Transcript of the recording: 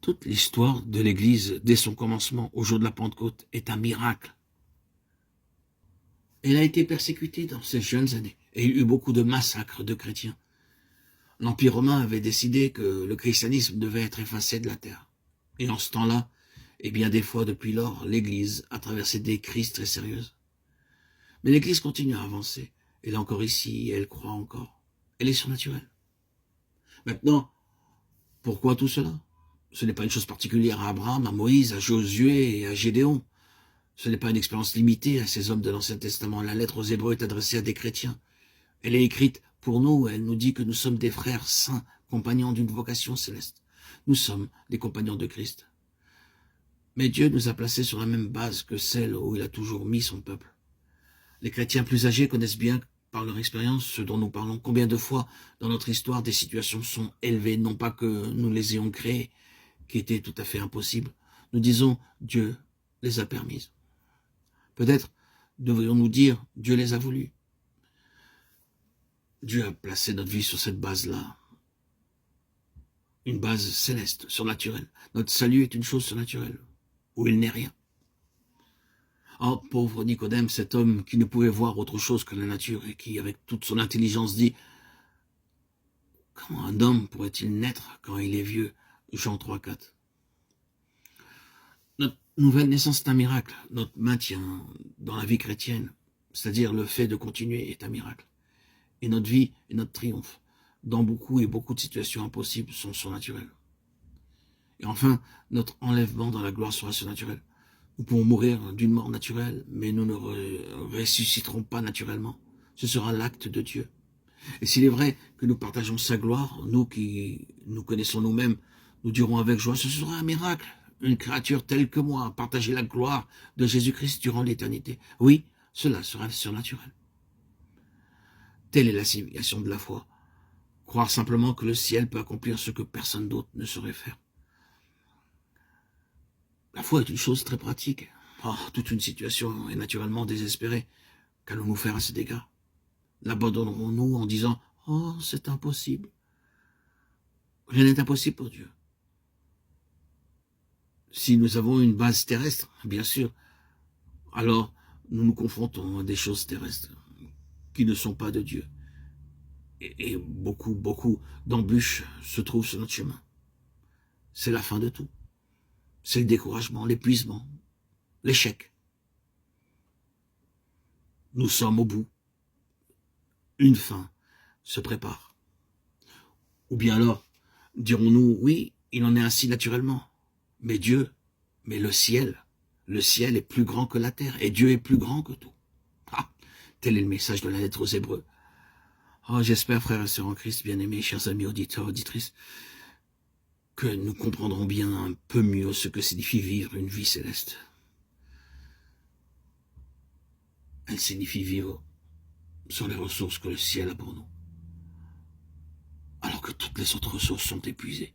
Toute l'histoire de l'Église, dès son commencement, au jour de la Pentecôte, est un miracle. Elle a été persécutée dans ses jeunes années, et il y a eu beaucoup de massacres de chrétiens. L'Empire romain avait décidé que le christianisme devait être effacé de la terre. Et en ce temps-là, et bien des fois depuis lors, l'Église a traversé des crises très sérieuses. Mais l'Église continue à avancer. Elle est encore ici, et elle croit encore. Elle est surnaturelle. Maintenant, pourquoi tout cela? Ce n'est pas une chose particulière à Abraham, à Moïse, à Josué et à Gédéon. Ce n'est pas une expérience limitée à ces hommes de l'Ancien Testament. La lettre aux Hébreux est adressée à des chrétiens. Elle est écrite pour nous. Elle nous dit que nous sommes des frères saints, compagnons d'une vocation céleste. Nous sommes des compagnons de Christ. Mais Dieu nous a placés sur la même base que celle où il a toujours mis son peuple. Les chrétiens plus âgés connaissent bien, par leur expérience, ce dont nous parlons. Combien de fois, dans notre histoire, des situations sont élevées, non pas que nous les ayons créées, qui étaient tout à fait impossibles. Nous disons, Dieu les a permises. Peut-être devrions-nous dire, Dieu les a voulues. Dieu a placé notre vie sur cette base-là. Une base céleste, surnaturelle. Notre salut est une chose surnaturelle, où il n'est rien. Oh, pauvre Nicodème, cet homme qui ne pouvait voir autre chose que la nature et qui, avec toute son intelligence, dit « Comment un homme pourrait-il naître quand il est vieux ?» Jean 3,4. Notre nouvelle naissance est un miracle. Notre maintien dans la vie chrétienne, c'est-à-dire le fait de continuer, est un miracle. Et notre vie et notre triomphe, dans beaucoup de situations impossibles, sont surnaturels. Et enfin, notre enlèvement dans la gloire sera surnaturel. Nous pouvons mourir d'une mort naturelle, mais nous ne ressusciterons pas naturellement. Ce sera l'acte de Dieu. Et s'il est vrai que nous partageons sa gloire, nous qui nous connaissons nous-mêmes, nous dirons avec joie, ce sera un miracle. Une créature telle que moi, partager la gloire de Jésus-Christ durant l'éternité. Oui, cela sera surnaturel. Telle est la signification de la foi. Croire simplement que le ciel peut accomplir ce que personne d'autre ne saurait faire. La foi est une chose très pratique. Oh, toute une situation est naturellement désespérée. Qu'allons-nous faire à cet égard? L'abandonnerons-nous en disant « Oh, c'est impossible ». Rien n'est impossible pour Dieu. Si nous avons une base terrestre, bien sûr, alors nous nous confrontons à des choses terrestres qui ne sont pas de Dieu. Et beaucoup d'embûches se trouvent sur notre chemin. C'est la fin de tout. C'est le découragement, l'épuisement, l'échec. Nous sommes au bout. Une fin se prépare. Ou bien alors, dirons-nous, oui, il en est ainsi naturellement. Mais Dieu, mais le ciel est plus grand que la terre, et Dieu est plus grand que tout. Ah, tel est le message de la lettre aux Hébreux. Oh, j'espère, frères et sœurs en Christ, bien-aimés, chers amis auditeurs, auditrices, que nous comprendrons bien un peu mieux ce que signifie vivre une vie céleste. Elle signifie vivre sur les ressources que le ciel a pour nous, alors que toutes les autres ressources sont épuisées.